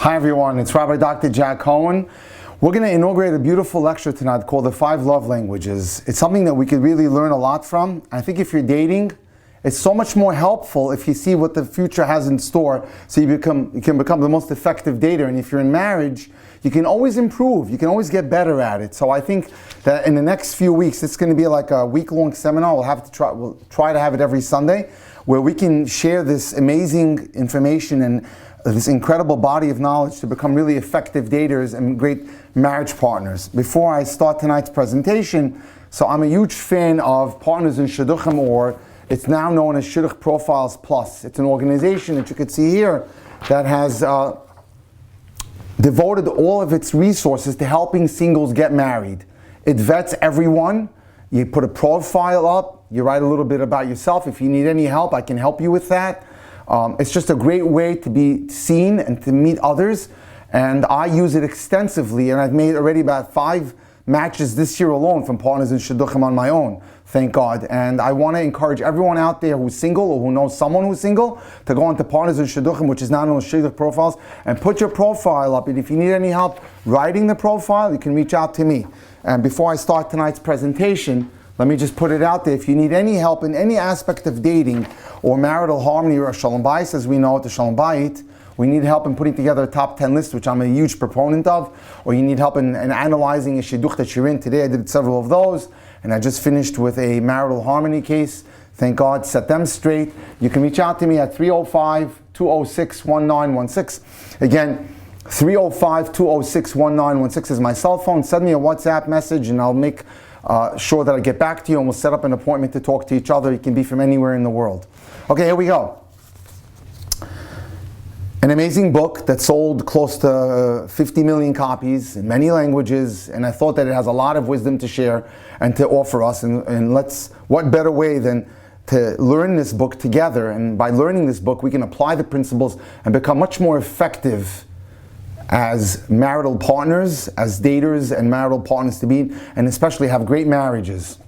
Hi everyone, it's Rabbi Dr. Jack Cohen. We're going to inaugurate a beautiful lecture tonight called the 5 Love Languages. It's something that we could really learn a lot from. I think if you're dating, it's so much more helpful if you see what the future has in store, so you can become the most effective dater. And if you're in marriage, you can always improve. You can always get better at it. So I think that in the next few weeks, it's going to be like a week-long seminar. We'll try to have it every Sunday, where we can share this amazing information and this incredible body of knowledge to become really effective daters and great marriage partners. Before I start tonight's presentation, so I'm a huge fan of Partners in Shidduchim, or it's now known as Shidduch Profiles Plus. It's an organization that you can see here that has devoted all of its resources to helping singles get married. It vets everyone. You put a profile up, you write a little bit about yourself. If you need any help, I can help you with that. It's just a great way to be seen and to meet others, and I use it extensively, and I've made already about 5 matches this year alone from Partners in Shidduchim on my own, thank God. And I want to encourage everyone out there who's single or who knows someone who's single to go onto Partners in Shidduchim, which is now known as Shidduch Profiles, and put your profile up. And if you need any help writing the profile, you can reach out to me. And before I start tonight's presentation, let me just put it out there. If you need any help in any aspect of dating or marital harmony or a shalom bayis, as we know it, the shalom bayit, we need help in putting together a top 10 list, which I'm a huge proponent of, or you need help in analyzing a shidduch that you're in. Today I did several of those, and I just finished with a marital harmony case. Thank God, set them straight. You can reach out to me at 305-206-1916. Again, 305-206-1916 is my cell phone. Send me a WhatsApp message and I'll make sure that I get back to you, and we'll set up an appointment to talk to each other. You can be from anywhere in the world. Okay, here we go. An amazing book that sold close to 50 million copies in many languages, and I thought that it has a lot of wisdom to share and to offer us. And what better way than to learn this book together? And by learning this book, we can apply the principles and become much more effective as marital partners, as daters and marital partners to be, and especially have great marriages.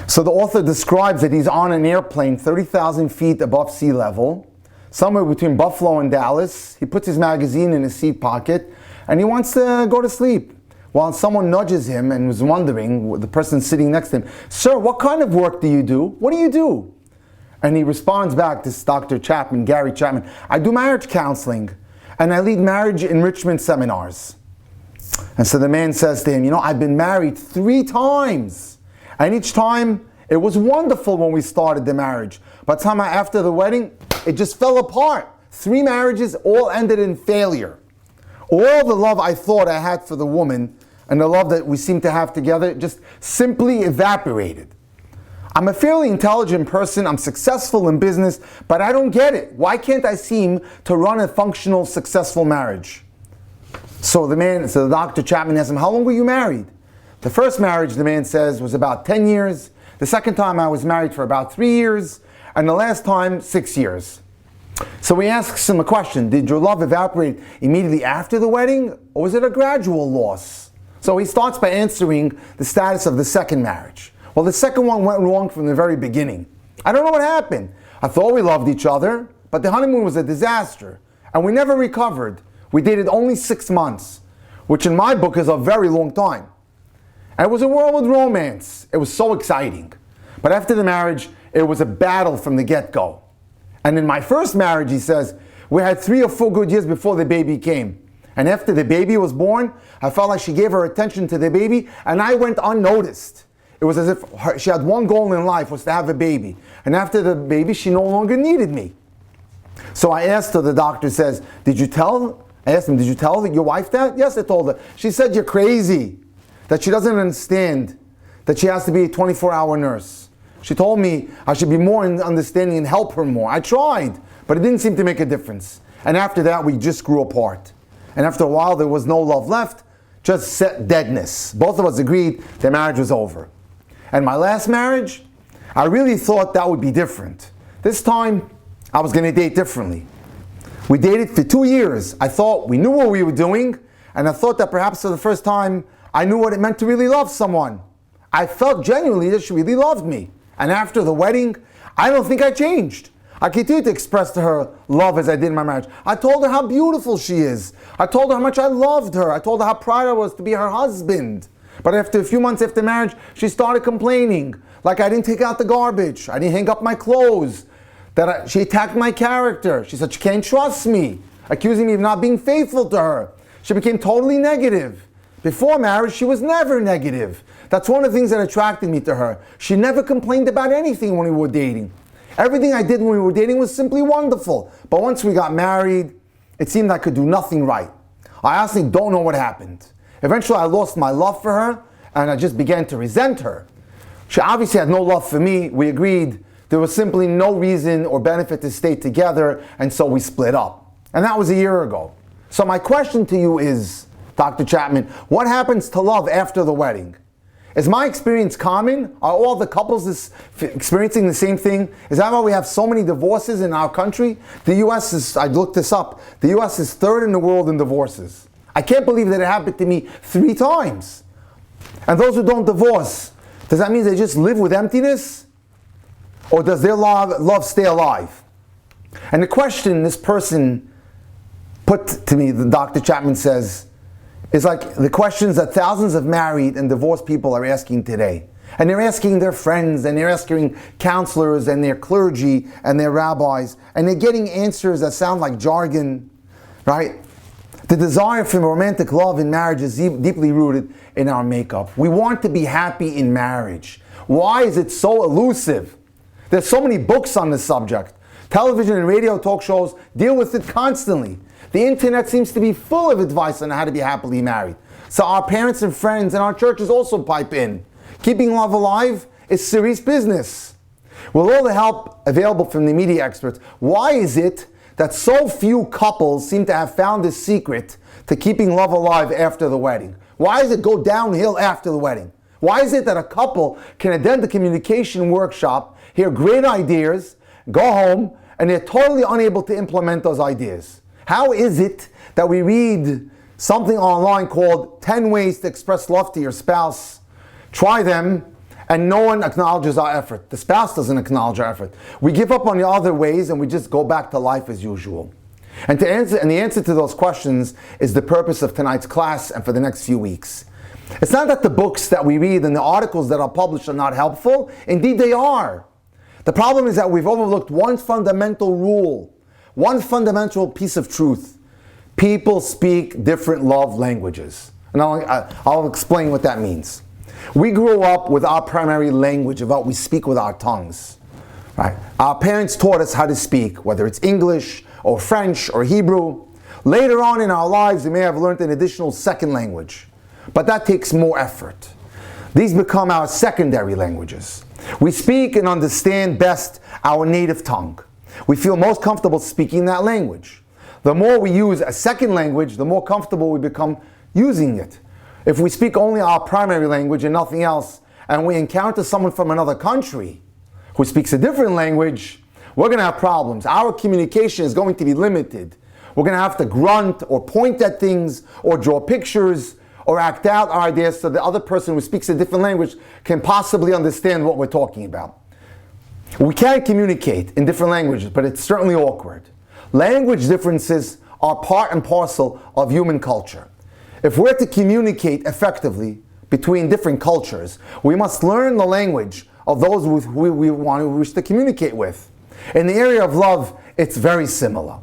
So the author describes that he's on an airplane 30,000 feet above sea level, somewhere between Buffalo and Dallas. He puts his magazine in his seat pocket and he wants to go to sleep. While someone nudges him and was wondering, the person sitting next to him, "Sir, what kind of work do you do? What do you do?" And he responds back, this Dr. Chapman, Gary Chapman, "I do marriage counseling, and I lead marriage enrichment seminars." And so the man says to him, "I've been married 3 times. And each time, it was wonderful when we started the marriage. But somehow after the wedding, it just fell apart. 3 marriages all ended in failure. All the love I thought I had for the woman and the love that we seem to have together just simply evaporated. I'm a fairly intelligent person, I'm successful in business, but I don't get it. Why can't I seem to run a functional, successful marriage?" So the Dr. Chapman asks him, "How long were you married?" The first marriage, the man says, was about 10 years. The second time I was married for about 3 years. And the last time, 6 years. So he asks him a question. Did your love evaporate immediately after the wedding, or was it a gradual loss? So he starts by answering the status of the second marriage. Well, the second one went wrong from the very beginning. I don't know what happened. I thought we loved each other, but the honeymoon was a disaster, and we never recovered. We dated only 6 months, which in my book is a very long time. And it was a whirlwind romance. It was so exciting. But after the marriage, it was a battle from the get-go. And in my first marriage, he says, we had 3 or 4 good years before the baby came. And after the baby was born, I felt like she gave her attention to the baby, and I went unnoticed. It was as if she had one goal in life, was to have a baby. And after the baby, she no longer needed me. So I asked her, the doctor says, I asked him, "Did you tell your wife that?" "Yes," I told her. She said, "You're crazy. That she doesn't understand that she has to be a 24-hour nurse. She told me I should be more understanding and help her more. I tried, but it didn't seem to make a difference." And after that, we just grew apart. And after a while, there was no love left, just deadness. Both of us agreed the marriage was over. And my last marriage, I really thought that would be different. This time, I was going to date differently. We dated for 2 years. I thought we knew what we were doing, and I thought that perhaps for the first time, I knew what it meant to really love someone. I felt genuinely that she really loved me. And after the wedding, I don't think I changed. I continued to express to her love as I did in my marriage. I told her how beautiful she is. I told her how much I loved her. I told her how proud I was to be her husband. But after a few months after marriage, she started complaining. Like I didn't take out the garbage. I didn't hang up my clothes. She attacked my character. She said she can't trust me, accusing me of not being faithful to her. She became totally negative. Before marriage, she was never negative. That's one of the things that attracted me to her. She never complained about anything when we were dating. Everything I did when we were dating was simply wonderful. But once we got married, it seemed I could do nothing right. I honestly don't know what happened. Eventually, I lost my love for her, and I just began to resent her. She obviously had no love for me. We agreed there was simply no reason or benefit to stay together, and so we split up. And that was a year ago. So my question to you is, Dr. Chapman, what happens to love after the wedding? Is my experience common? Are all the couples experiencing the same thing? Is that why we have so many divorces in our country? The U.S. is, I looked this up, the U.S. is third in the world in divorces. I can't believe that it happened to me 3 times. And those who don't divorce, does that mean they just live with emptiness? Or does their love stay alive? And the question this person put to me, the Dr. Chapman says, is like the questions that thousands of married and divorced people are asking today. And they're asking their friends, and they're asking counselors, and their clergy, and their rabbis, and they're getting answers that sound like jargon, right? The desire for romantic love in marriage is deeply rooted in our makeup. We want to be happy in marriage. Why is it so elusive? There's so many books on this subject. Television and radio talk shows deal with it constantly. The internet seems to be full of advice on how to be happily married. So our parents and friends and our churches also pipe in. Keeping love alive is serious business. With all the help available from the media experts, why is it that so few couples seem to have found this secret to keeping love alive after the wedding? Why does it go downhill after the wedding? Why is it that a couple can attend the communication workshop, hear great ideas, go home, and they're totally unable to implement those ideas? How is it that we read something online called 10 Ways to Express Love to Your Spouse, try them, and no one acknowledges our effort? The spouse doesn't acknowledge our effort. We give up on the other ways and we just go back to life as usual. And the answer to those questions is the purpose of tonight's class and for the next few weeks. It's not that the books that we read and the articles that are published are not helpful. Indeed, they are. The problem is that we've overlooked one fundamental rule, one fundamental piece of truth. People speak different love languages. And I'll explain what that means. We grew up with our primary language of what we speak with our tongues. Right? Our parents taught us how to speak, whether it's English or French or Hebrew. Later on in our lives, we may have learned an additional second language, but that takes more effort. These become our secondary languages. We speak and understand best our native tongue. We feel most comfortable speaking that language. The more we use a second language, the more comfortable we become using it. If we speak only our primary language and nothing else, and we encounter someone from another country who speaks a different language, we're going to have problems. Our communication is going to be limited. We're going to have to grunt or point at things or draw pictures or act out our ideas so the other person who speaks a different language can possibly understand what we're talking about. We can communicate in different languages, but it's certainly awkward. Language differences are part and parcel of human culture. If we're to communicate effectively between different cultures, we must learn the language of those with who we wish to communicate with. In the area of love, it's very similar.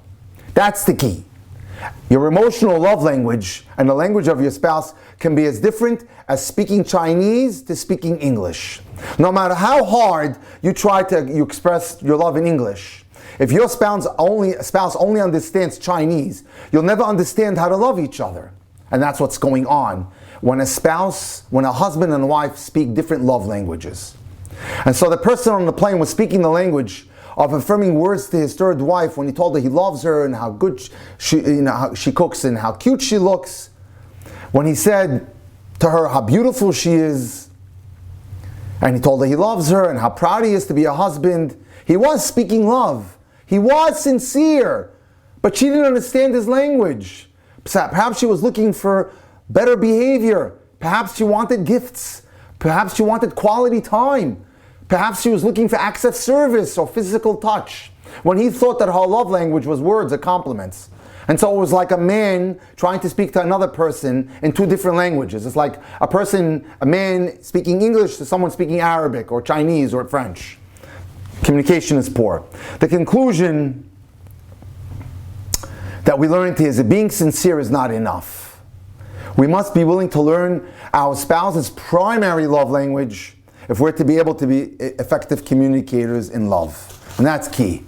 That's the key. Your emotional love language and the language of your spouse can be as different as speaking Chinese to speaking English. No matter how hard you try to express your love in English, if your spouse only understands Chinese, you'll never understand how to love each other. And that's what's going on when a husband and wife speak different love languages. And so the person on the plane was speaking the language of affirming words to his third wife when he told her he loves her and how good how she cooks and how cute she looks. When he said to her how beautiful she is, and he told her he loves her and how proud he is to be a husband, he was speaking love. He was sincere, but she didn't understand his language. Perhaps she was looking for better behavior. Perhaps she wanted gifts. Perhaps she wanted quality time. Perhaps she was looking for acts of service or physical touch. when he thought that her love language was words or compliments. And so it was like a man trying to speak to another person in two different languages. It's like a man speaking English to someone speaking Arabic or Chinese or French. Communication is poor. The conclusion that we learned here is that being sincere is not enough. We must be willing to learn our spouse's primary love language if we're to be able to be effective communicators in love. And that's key.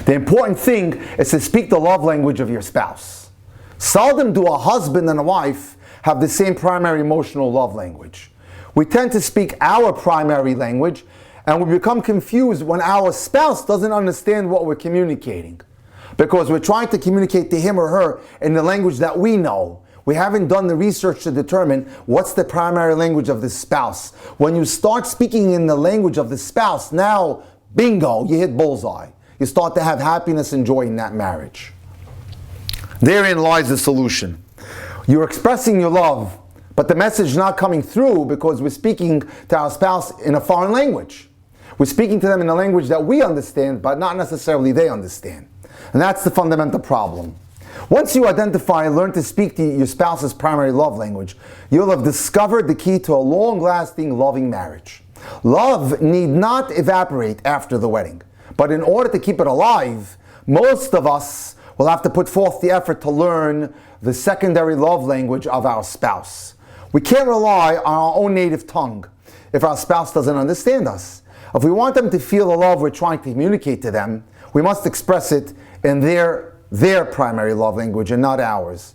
The important thing is to speak the love language of your spouse. Seldom do a husband and a wife have the same primary emotional love language. We tend to speak our primary language, and we become confused when our spouse doesn't understand what we're communicating, because we're trying to communicate to him or her in the language that we know. We haven't done the research to determine what's the primary language of the spouse. When you start speaking in the language of the spouse, now, bingo, you hit bullseye. You start to have happiness and joy in that marriage. Therein lies the solution. You're expressing your love, but the message is not coming through because we're speaking to our spouse in a foreign language. We're speaking to them in a language that we understand, but not necessarily they understand. And that's the fundamental problem. Once you identify and learn to speak to your spouse's primary love language, you'll have discovered the key to a long-lasting, loving marriage. Love need not evaporate after the wedding. But in order to keep it alive, most of us will have to put forth the effort to learn the secondary love language of our spouse. We can't rely on our own native tongue if our spouse doesn't understand us. If we want them to feel the love we're trying to communicate to them, we must express it in their primary love language and not ours.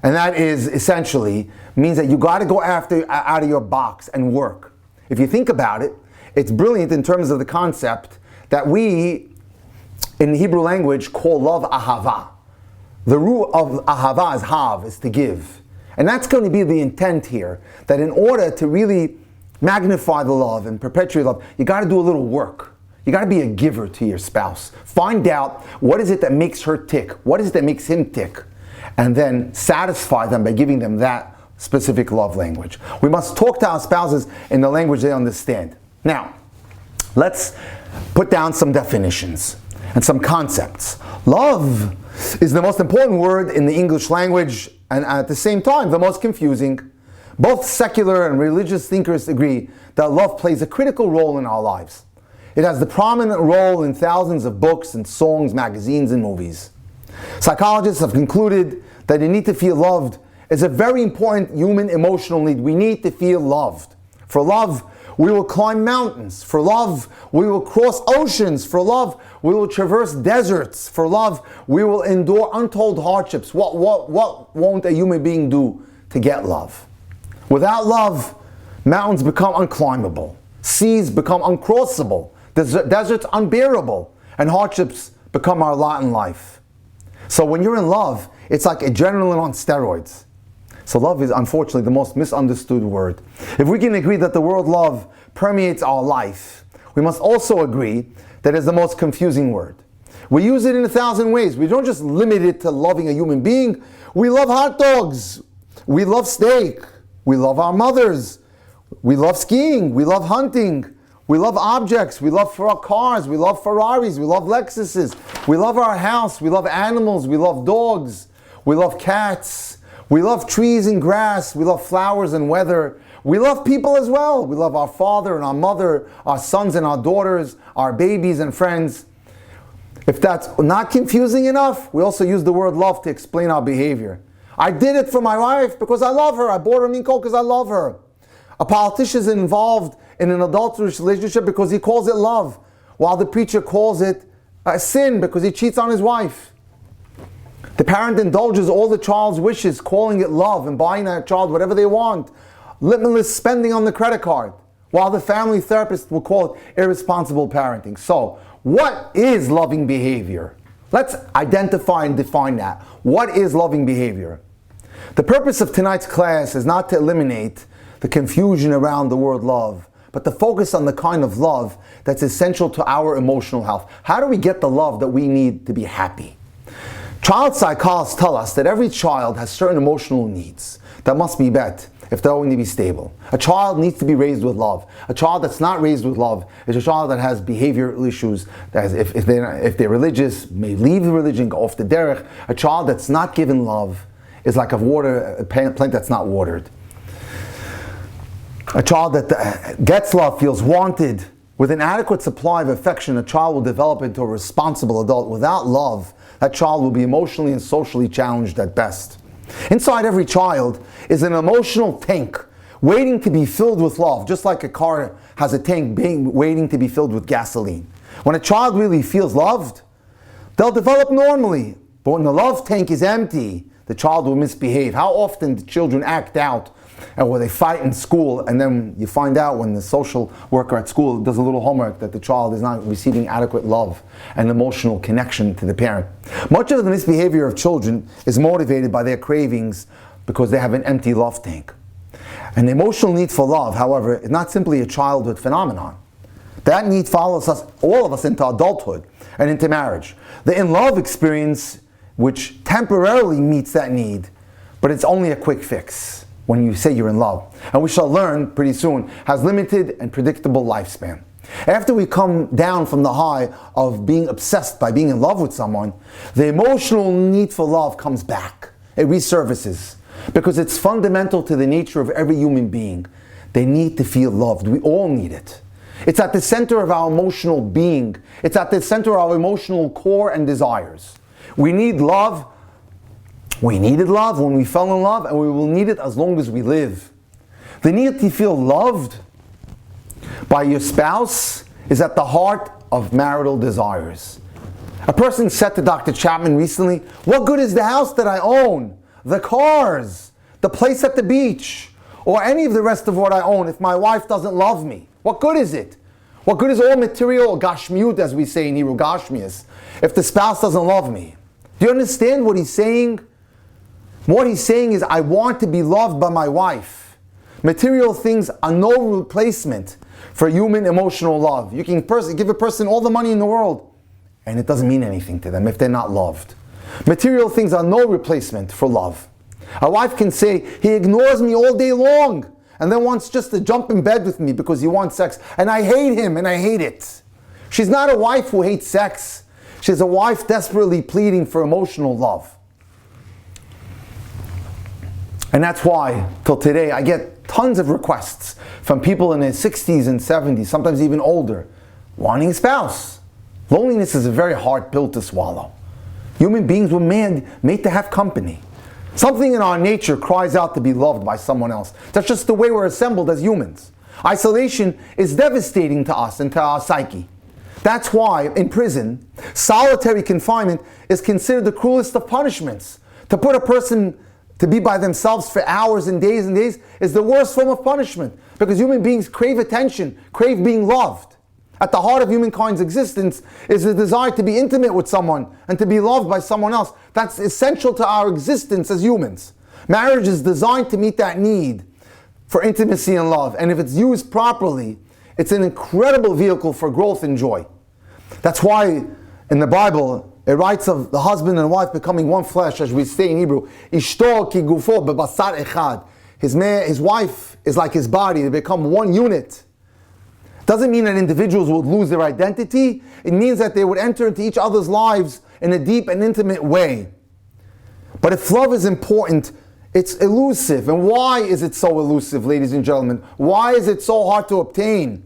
And that is essentially means that you got to go out of your box and work. If you think about it, it's brilliant in terms of the concept that we, in the Hebrew language, call love ahava. The root of ahava is hav, is to give. And that's going to be the intent here, that in order to really magnify the love and perpetuate love, you got to do a little work. You got to be a giver to your spouse. Find out what is it that makes her tick, what is it that makes him tick, and then satisfy them by giving them that specific love language. We must talk to our spouses in the language they understand. Now, let's put down some definitions and some concepts. Love is the most important word in the English language, and at the same time, the most confusing. Both secular and religious thinkers agree that love plays a critical role in our lives. It has the prominent role in thousands of books and songs, magazines, and movies. Psychologists have concluded that the need to feel loved is a very important human emotional need. We need to feel loved. For love, we will climb mountains. For love, we will cross oceans. For love, we will traverse deserts. For love, we will endure untold hardships. What won't a human being do to get love? Without love, mountains become unclimbable. Seas become uncrossable. Deserts unbearable. And hardships become our lot in life. So when you're in love, it's like adrenaline on steroids. So love is unfortunately the most misunderstood word. If we can agree that the word love permeates our life, we must also agree that it's the most confusing word. We use it in 1,000 ways. We don't just limit it to loving a human being. We love hot dogs. We love steak. We love our mothers. We love skiing. We love hunting. We love objects. We love for our cars. We love Ferraris. We love Lexuses. We love our house. We love animals. We love dogs. We love cats. We love trees and grass. We love flowers and weather. We love people as well. We love our father and our mother, our sons and our daughters, our babies and friends. If that's not confusing enough, we also use the word love to explain our behavior. I did it for my wife because I love her. I bought her Minko because I love her. A politician is involved in an adulterous relationship because he calls it love, while the preacher calls it a sin because he cheats on his wife. The parent indulges all the child's wishes, calling it love and buying that child whatever they want. Limitless spending on the credit card, while the family therapist will call it irresponsible parenting. So, what is loving behavior? Let's identify and define that. What is loving behavior? The purpose of tonight's class is not to eliminate the confusion around the word love, but to focus on the kind of love that's essential to our emotional health. How do we get the love that we need to be happy? Child psychologists tell us that every child has certain emotional needs that must be met if they're going to be stable. A child needs to be raised with love. A child that's not raised with love is a child that has behavioral issues, that if they're religious, may leave the religion, go off the derech. A child that's not given love is like a plant that's not watered. A child that gets love, feels wanted. With an adequate supply of affection, a child will develop into a responsible adult. Without love, that child will be emotionally and socially challenged at best. Inside every child is an emotional tank waiting to be filled with love, just like a car has a tank waiting to be filled with gasoline. When a child really feels loved, they'll develop normally. But when the love tank is empty, the child will misbehave. How often do children act out or they fight in school, and then you find out when the social worker at school does a little homework that the child is not receiving adequate love and emotional connection to the parent. Much of the misbehavior of children is motivated by their cravings because they have an empty love tank. An emotional need for love, however, is not simply a childhood phenomenon. That need follows us, all of us, into adulthood and into marriage. The in-love experience, which temporarily meets that need, but it's only a quick fix when you say you're in love, and we shall learn pretty soon, has limited and predictable lifespan. After we come down from the high of being obsessed by being in love with someone, the emotional need for love comes back. It resurfaces, because it's fundamental to the nature of every human being. They need to feel loved. We all need it. It's at the center of our emotional being. It's at the center of our emotional core and desires. We need love. We needed love when we fell in love, and we will need it as long as we live. The need to feel loved by your spouse is at the heart of marital desires. A person said to Dr. Chapman recently, "What good is the house that I own, the cars, the place at the beach, or any of the rest of what I own if my wife doesn't love me? What good is it? What good is all material, gashmiut, as we say in Hebrew, gashmias, if the spouse doesn't love me?" Do you understand what he's saying? What he's saying is, I want to be loved by my wife. Material things are no replacement for human emotional love. You can give a person all the money in the world, and it doesn't mean anything to them if they're not loved. Material things are no replacement for love. A wife can say, "He ignores me all day long, and then wants just to jump in bed with me because he wants sex, and I hate him, and I hate it." She's not a wife who hates sex. She's a wife desperately pleading for emotional love. And that's why, till today, I get tons of requests from people in their 60s and 70s, sometimes even older, wanting a spouse. Loneliness is a very hard pill to swallow. Human beings were made to have company. Something in our nature cries out to be loved by someone else. That's just the way we're assembled as humans. Isolation is devastating to us and to our psyche. That's why, in prison, solitary confinement is considered the cruelest of punishments. To put a person to be by themselves for hours and days is the worst form of punishment, because human beings crave attention, crave being loved. At the heart of humankind's existence is the desire to be intimate with someone and to be loved by someone else. That's essential to our existence as humans. Marriage is designed to meet that need for intimacy and love, and if it's used properly, it's an incredible vehicle for growth and joy. That's why in the Bible, it writes of the husband and wife becoming one flesh, as we say in Hebrew, Ishto ki gufo bebasar echad. His wife is like his body, they become one unit. Doesn't mean that individuals would lose their identity. It means that they would enter into each other's lives in a deep and intimate way. But if love is important, it's elusive. And why is it so elusive, ladies and gentlemen? Why is it so hard to obtain?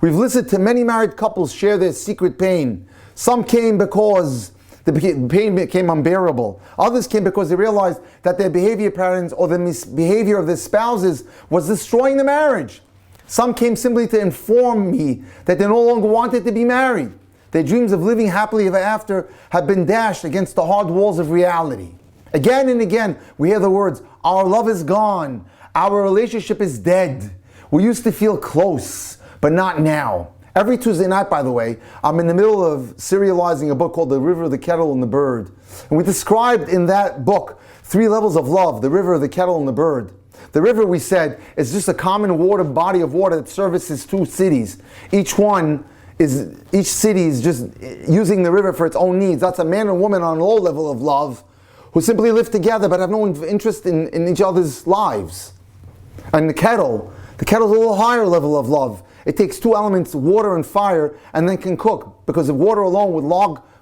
We've listened to many married couples share their secret pain. Some came because the pain became unbearable. Others came because they realized that their behavior patterns or the misbehavior of their spouses was destroying the marriage. Some came simply to inform me that they no longer wanted to be married. Their dreams of living happily ever after have been dashed against the hard walls of reality. Again and again, we hear the words, "Our love is gone. Our relationship is dead. We used to feel close, but not now." Every Tuesday night, by the way, I'm in the middle of serializing a book called The River, the Kettle, and the Bird. And we described in that book 3 levels of love: the river, the kettle, and the bird. The river, we said, is just a common body of water that services 2 cities. Each city is just using the river for its own needs. That's a man and woman on a low level of love who simply live together but have no interest in each other's lives. And the kettle's a little higher level of love. It takes two elements, water and fire, and then can cook. Because if water alone would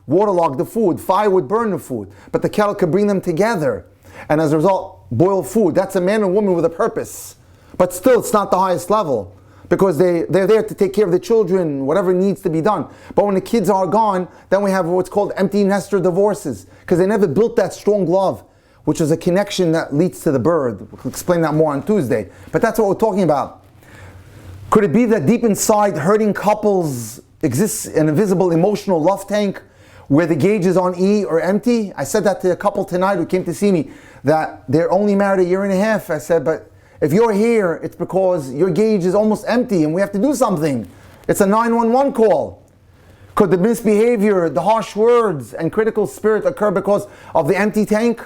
waterlog the food, fire would burn the food. But the kettle could bring them together. And as a result, boil food. That's a man and woman with a purpose. But still, it's not the highest level. Because they're there to take care of the children, whatever needs to be done. But when the kids are gone, then we have what's called empty nester divorces. Because they never built that strong love, which is a connection that leads to the bird. We'll explain that more on Tuesday. But that's what we're talking about. Could it be that deep inside hurting couples exists an invisible emotional love tank where the gauge is on E or empty? I said that to a couple tonight who came to see me, that they're only married a year and a half. I said, but if you're here, it's because your gauge is almost empty and we have to do something. It's a 911 call. Could the misbehavior, the harsh words, and critical spirit occur because of the empty tank?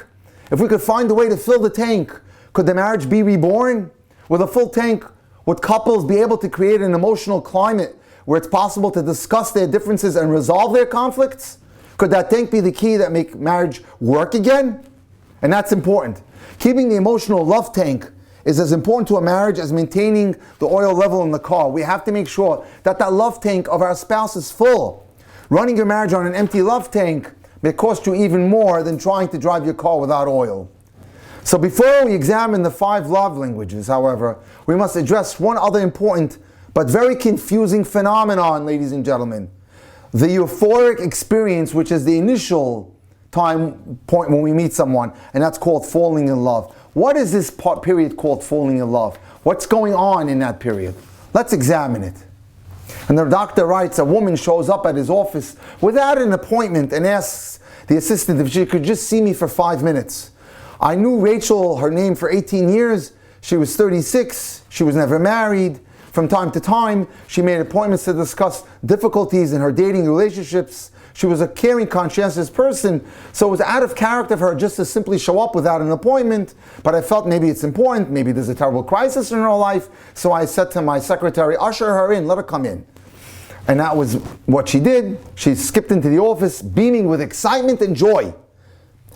If we could find a way to fill the tank, could the marriage be reborn? With a full tank, would couples be able to create an emotional climate where it's possible to discuss their differences and resolve their conflicts? Could that tank be the key that make marriage work again? And that's important. Keeping the emotional love tank is as important to a marriage as maintaining the oil level in the car. We have to make sure that that love tank of our spouse is full. Running your marriage on an empty love tank may cost you even more than trying to drive your car without oil. So before we examine the 5 love languages, however, we must address one other important but very confusing phenomenon, ladies and gentlemen. The euphoric experience, which is the initial time point when we meet someone, and that's called falling in love. What is this period called falling in love? What's going on in that period? Let's examine it. And the doctor writes, a woman shows up at his office without an appointment and asks the assistant if she could just see me for 5 minutes. I knew Rachel, her name, for 18 years. She was 36. She was never married. From time to time, she made appointments to discuss difficulties in her dating relationships. She was a caring, conscientious person, so it was out of character of her just to simply show up without an appointment. But I felt maybe it's important, maybe there's a terrible crisis in her life, so I said to my secretary, usher her in, let her come in. And that was what she did. She skipped into the office, beaming with excitement and joy.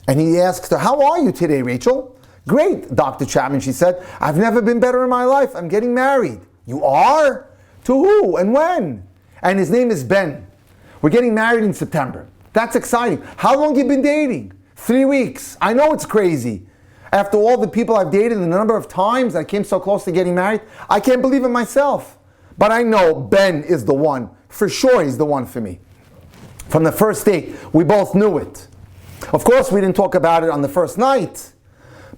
And he asked her, how are you today, Rachel? Great, Dr. Chapman, she said. I've never been better in my life. I'm getting married. You are? To who and when? And his name is Ben. We're getting married in September. That's exciting. How long have you been dating? 3 weeks. I know it's crazy. After all the people I've dated and the number of times I came so close to getting married, I can't believe it myself. But I know Ben is the one. For sure he's the one for me. From the first date, we both knew it. Of course, we didn't talk about it on the first night.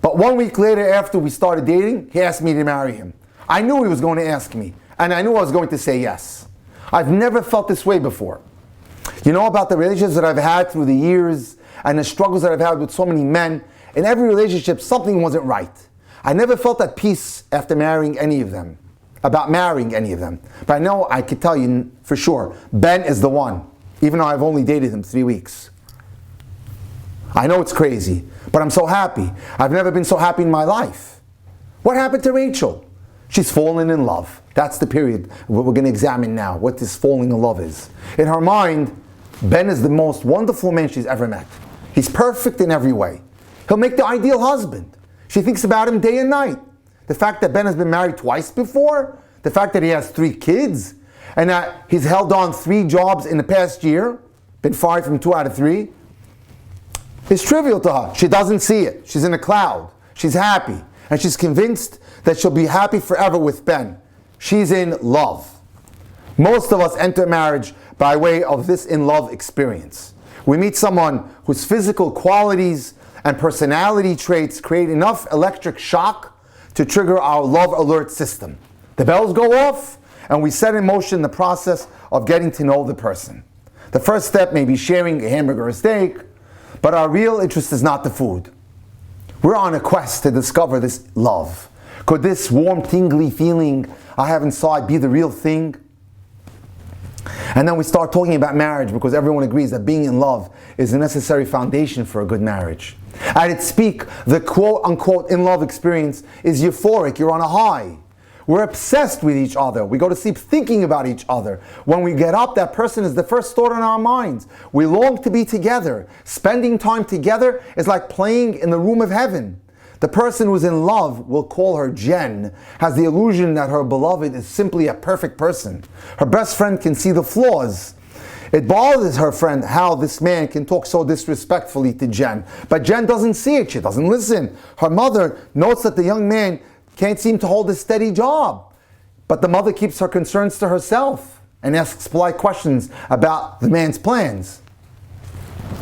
But 1 week later, after we started dating, he asked me to marry him. I knew he was going to ask me, and I knew I was going to say yes. I've never felt this way before. You know about the relationships that I've had through the years and the struggles that I've had with so many men. In every relationship, something wasn't right. I never felt at peace after marrying any of them, about marrying any of them. But I know I could tell you for sure, Ben is the one, even though I've only dated him 3 weeks. I know it's crazy, but I'm so happy. I've never been so happy in my life. What happened to Rachel? She's fallen in love. That's the period we're going to examine now, what this falling in love is. In her mind, Ben is the most wonderful man she's ever met. He's perfect in every way. He'll make the ideal husband. She thinks about him day and night. The fact that Ben has been married twice before, the fact that he has 3 kids, and that he's held on 3 jobs in the past year, been fired from 2 out of 3, is trivial to her. She doesn't see it. She's in a cloud. She's happy. And she's convinced that she'll be happy forever with Ben. She's in love. Most of us enter marriage by way of this in love experience. We meet someone whose physical qualities and personality traits create enough electric shock to trigger our love alert system. The bells go off and we set in motion the process of getting to know the person. The first step may be sharing a hamburger or steak, but our real interest is not the food. We're on a quest to discover this love. Could this warm, tingly feeling I have inside be the real thing? And then we start talking about marriage because everyone agrees that being in love is a necessary foundation for a good marriage. At its peak, the quote-unquote in-love experience is euphoric. You're on a high. We're obsessed with each other. We go to sleep thinking about each other. When we get up, that person is the first thought in our minds. We long to be together. Spending time together is like playing in the room of heaven. The person who's in love, will call her Jen, has the illusion that her beloved is simply a perfect person. Her best friend can see the flaws. It bothers her friend how this man can talk so disrespectfully to Jen. But Jen doesn't see it, she doesn't listen. Her mother notes that the young man can't seem to hold a steady job. But the mother keeps her concerns to herself and asks polite questions about the man's plans.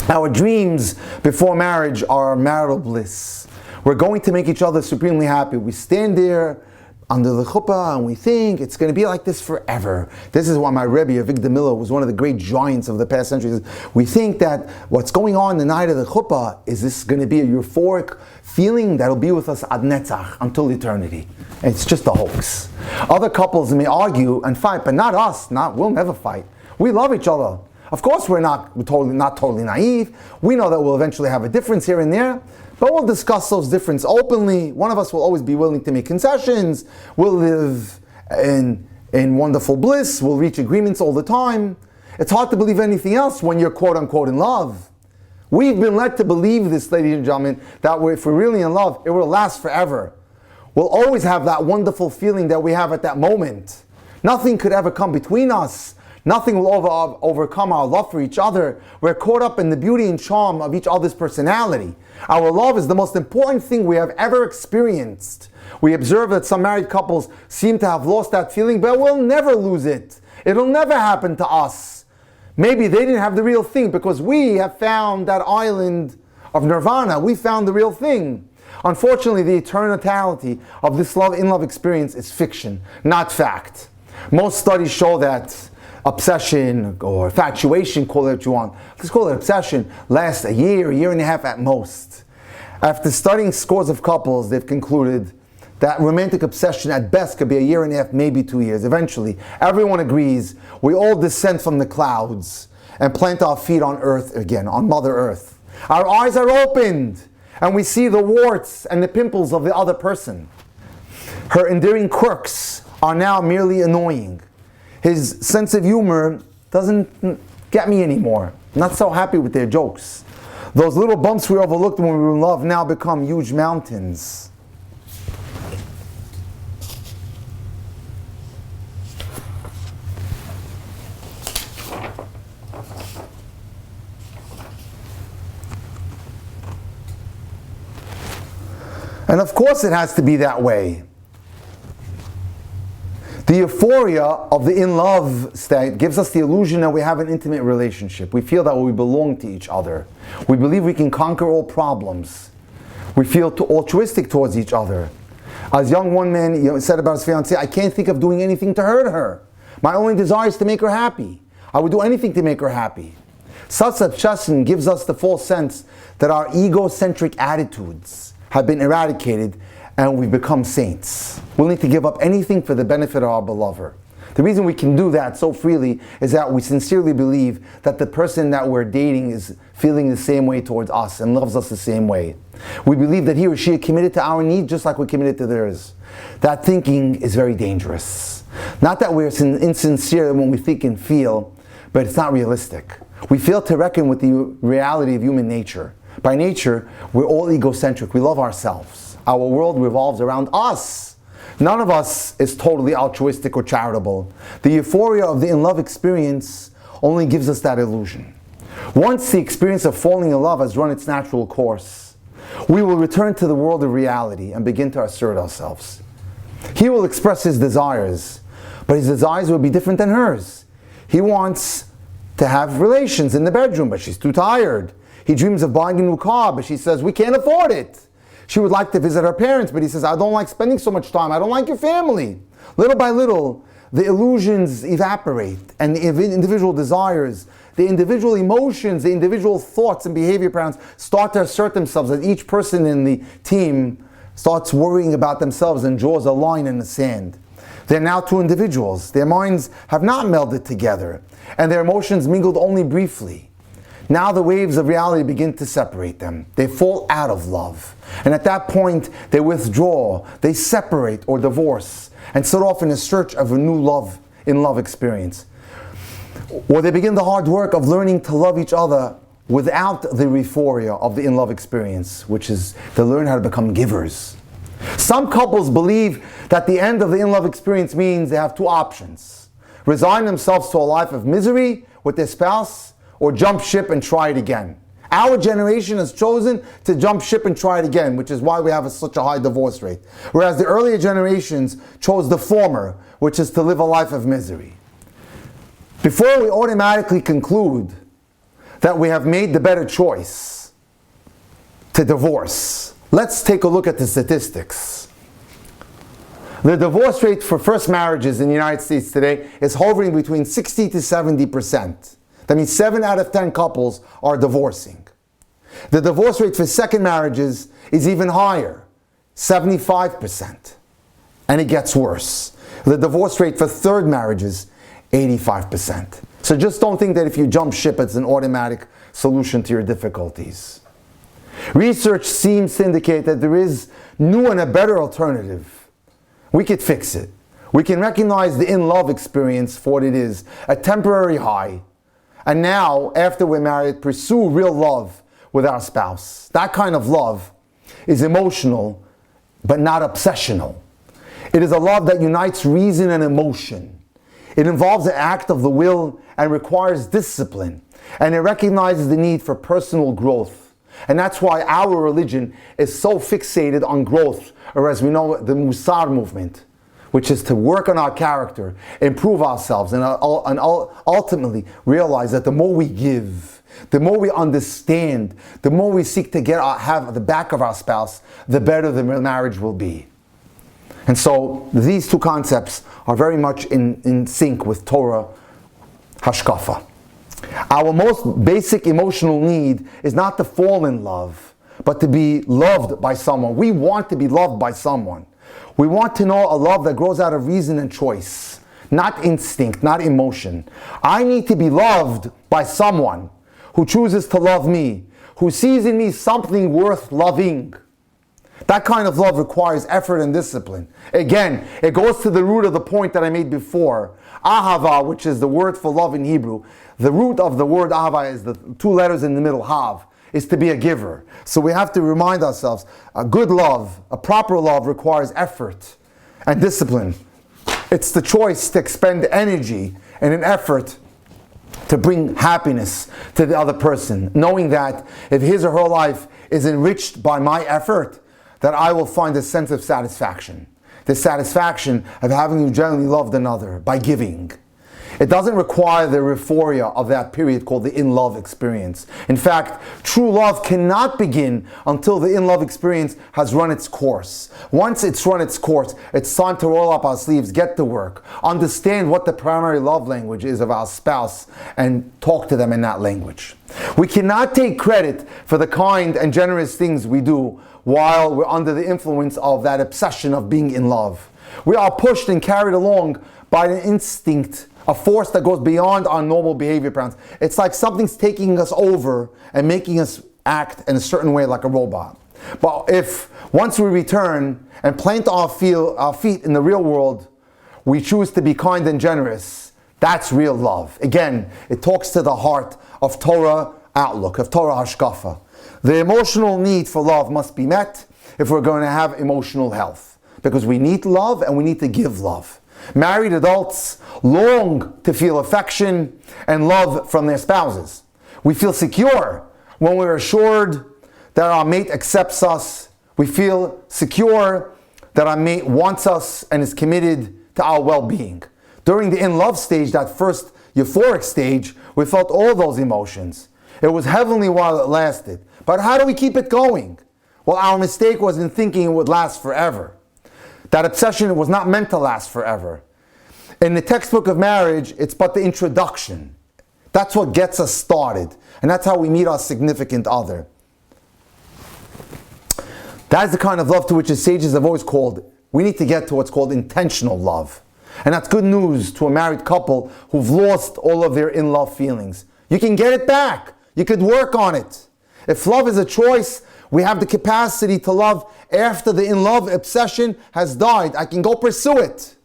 Our dreams before marriage are marital bliss. We're going to make each other supremely happy. We stand there under the chuppah and we think it's going to be like this forever. This is why my Rabbi, Avigdor Miller, was one of the great giants of the past centuries. We think that what's going on the night of the chuppah is this going to be a euphoric feeling that'll be with us ad netzach, until eternity. It's just a hoax. Other couples may argue and fight, but not us. We'll never fight. We love each other. Of course, we're not totally naive. We know that we'll eventually have a difference here and there, but we'll discuss those differences openly. One of us will always be willing to make concessions. We'll live in wonderful bliss. We'll reach agreements all the time. It's hard to believe anything else when you're quote unquote in love. We've been led to believe this, ladies and gentlemen, that if we're really in love, it will last forever. We'll always have that wonderful feeling that we have at that moment. Nothing could ever come between us. Nothing will overcome our love for each other. We're caught up in the beauty and charm of each other's personality. Our love is the most important thing we have ever experienced. We observe that some married couples seem to have lost that feeling, but we'll never lose it. It'll never happen to us. Maybe they didn't have the real thing because we have found that island of nirvana. We found the real thing. Unfortunately, the eternality of this in-love experience is fiction, not fact. Most studies show that obsession or infatuation, call it what you want, let's call it obsession, lasts a year and a half at most. After studying scores of couples, they've concluded that romantic obsession at best could be a year and a half, maybe 2 years. Eventually, everyone agrees we all descend from the clouds and plant our feet on earth again, on Mother Earth. Our eyes are opened and we see the warts and the pimples of the other person. Her endearing quirks are now merely annoying. His sense of humor doesn't get me anymore. I'm not so happy with their jokes. Those little bumps we overlooked when we were in love now become huge mountains. And of course it has to be that way. The euphoria of the in-love state gives us the illusion that we have an intimate relationship. We feel that we belong to each other. We believe we can conquer all problems. We feel altruistic towards each other. As one man said about his fiancée, I can't think of doing anything to hurt her. My only desire is to make her happy. I would do anything to make her happy. Such obsession gives us the false sense that our egocentric attitudes have been eradicated and we've become saints, willing to give up anything for the benefit of our beloved. The reason we can do that so freely is that we sincerely believe that the person that we're dating is feeling the same way towards us and loves us the same way. We believe that he or she is committed to our needs just like we're committed to theirs. That thinking is very dangerous. Not that we're insincere when we think and feel, but it's not realistic. We fail to reckon with the reality of human nature. By nature, we're all egocentric. We love ourselves. Our world revolves around us. None of us is totally altruistic or charitable. The euphoria of the in-love experience only gives us that illusion. Once the experience of falling in love has run its natural course, we will return to the world of reality and begin to assert ourselves. He will express his desires, but his desires will be different than hers. He wants to have relations in the bedroom, but she's too tired. He dreams of buying a new car, but she says, we can't afford it. She would like to visit her parents, but he says, I don't like spending so much time. I don't like your family. Little by little, the illusions evaporate, and the individual desires, the individual emotions, the individual thoughts and behavior patterns start to assert themselves as each person in the team starts worrying about themselves and draws a line in the sand. They're now two individuals. Their minds have not melded together, and their emotions mingled only briefly. Now the waves of reality begin to separate them. They fall out of love. And at that point, they withdraw, they separate or divorce, and set off in a search of a new in love experience. Or they begin the hard work of learning to love each other without the euphoria of the in-love experience, which is to learn how to become givers. Some couples believe that the end of the in-love experience means they have two options: resign themselves to a life of misery with their spouse, or jump ship and try it again. Our generation has chosen to jump ship and try it again, which is why we have such a high divorce rate. Whereas the earlier generations chose the former, which is to live a life of misery. Before we automatically conclude that we have made the better choice to divorce, let's take a look at the statistics. The divorce rate for first marriages in the United States today is hovering between 60 to 70%. That means 7 out of 10 couples are divorcing. The divorce rate for second marriages is even higher, 75%. And it gets worse. The divorce rate for third marriages, 85%. So just don't think that if you jump ship, it's an automatic solution to your difficulties. Research seems to indicate that there is new and a better alternative. We could fix it. We can recognize the in-love experience for what it is, a temporary high. And now, after we're married, pursue real love with our spouse. That kind of love is emotional, but not obsessional. It is a love that unites reason and emotion. It involves the act of the will and requires discipline. And it recognizes the need for personal growth. And that's why our religion is so fixated on growth, or as we know, the Musar movement, which is to work on our character, improve ourselves, and ultimately realize that the more we give, the more we understand, the more we seek to have the back of our spouse, the better the marriage will be. And so these two concepts are very much in sync with Torah Hashkafa. Our most basic emotional need is not to fall in love, but to be loved by someone. We want to be loved by someone. We want to know a love that grows out of reason and choice, not instinct, not emotion. I need to be loved by someone who chooses to love me, who sees in me something worth loving. That kind of love requires effort and discipline. Again, it goes to the root of the point that I made before. Ahava, which is the word for love in Hebrew. The root of the word ahava is the two letters in the middle, hav, is to be a giver. So we have to remind ourselves, a good love, a proper love requires effort and discipline. It's the choice to expend energy and an effort to bring happiness to the other person, knowing that if his or her life is enriched by my effort, that I will find a sense of satisfaction. The satisfaction of having you genuinely loved another by giving. It doesn't require the euphoria of that period called the in-love experience. In fact, true love cannot begin until the in-love experience has run its course. Once it's run its course, it's time to roll up our sleeves, get to work, understand what the primary love language is of our spouse, and talk to them in that language. We cannot take credit for the kind and generous things we do while we're under the influence of that obsession of being in love. We are pushed and carried along by an instinct, a force that goes beyond our normal behavior patterns. It's like something's taking us over and making us act in a certain way like a robot. But if once we return and plant our feet in the real world, we choose to be kind and generous, that's real love. Again, it talks to the heart of Torah outlook, of Torah Hashkafa. The emotional need for love must be met if we're going to have emotional health, because we need love and we need to give love. Married adults long to feel affection and love from their spouses. We feel secure when we're assured that our mate accepts us. We feel secure that our mate wants us and is committed to our well-being. During the in-love stage, that first euphoric stage, we felt all those emotions. It was heavenly while it lasted. But how do we keep it going? Well, our mistake was in thinking it would last forever. That obsession was not meant to last forever. In the textbook of marriage, it's but the introduction. That's what gets us started. And that's how we meet our significant other. That is the kind of love to which the sages have always called. We need to get to what's called intentional love. And that's good news to a married couple who've lost all of their in-love feelings. You can get it back. You could work on it. If love is a choice, we have the capacity to love after the in-love obsession has died. I can go pursue it.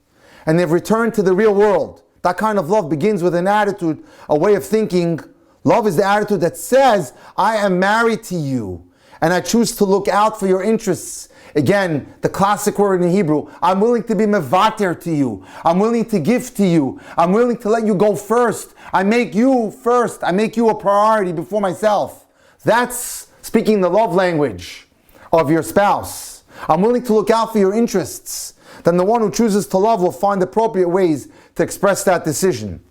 And they've returned to the real world. That kind of love begins with an attitude, a way of thinking Love is the attitude that says, I am married to you, and I choose to look out for your interests. Again, the classic word in Hebrew, I'm willing to be mevater to you. I'm willing to give to you. I'm willing to let you go first. I make you first. I make you a priority before myself. That's speaking the love language of your spouse. I'm willing to look out for your interests. Then the one who chooses to love will find appropriate ways to express that decision.